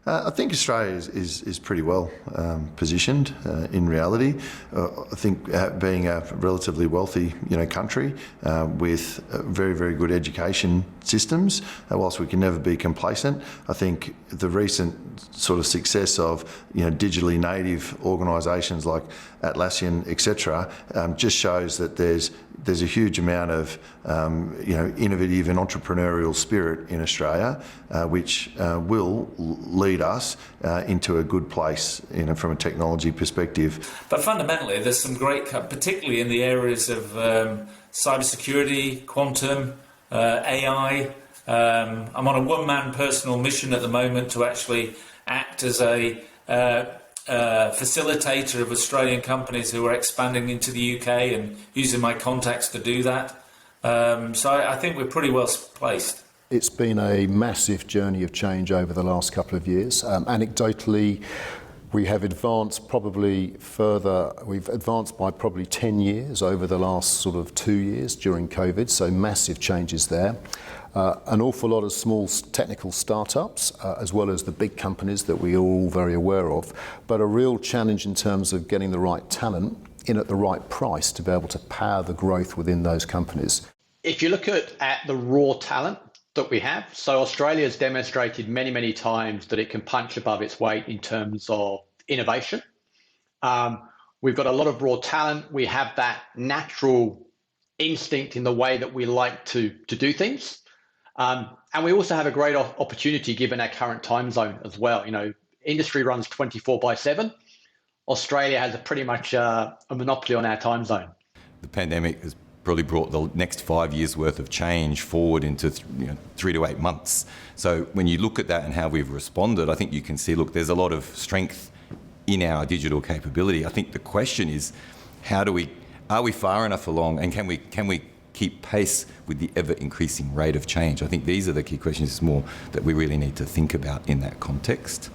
I think Australia is pretty well positioned in reality. I think being a relatively wealthy country with very, very good education systems, whilst we can never be complacent, I think the recent sort of success of digitally native organisations like Atlassian, etc., just shows that there's a huge amount of innovative and entrepreneurial spirit in Australia, which will lead us into a good place from a technology perspective. But fundamentally, there's some great, particularly in the areas of cybersecurity, quantum, AI. I'm on a one-man personal mission at the moment to actually act as a facilitator of Australian companies who are expanding into the UK and using my contacts to do that. So I think we're pretty well placed. It's been a massive journey of change over the last couple of years. Anecdotally, we have advanced probably further. We've advanced by probably 10 years over the last sort of 2 years during COVID, so massive changes there. An awful lot of small technical startups, as well as the big companies that we are all very aware of, but a real challenge in terms of getting the right talent in at the right price to be able to power the growth within those companies. If you look at the raw talent that we have, so Australia has demonstrated many, many times that it can punch above its weight in terms of innovation. We've got a lot of raw talent. We have that natural instinct in the way that we like to do things. And we also have a great opportunity given our current time zone as well. Industry runs 24/7. Australia has pretty much a monopoly on our time zone. The pandemic has probably brought the next 5 years worth of change forward into 3 to 8 months. So when you look at that and how we've responded, I think you can see, look, there's a lot of strength in our digital capability. I think the question is, are we far enough along, and can we keep pace with the ever increasing rate of change? I think these are the key questions more that we really need to think about in that context.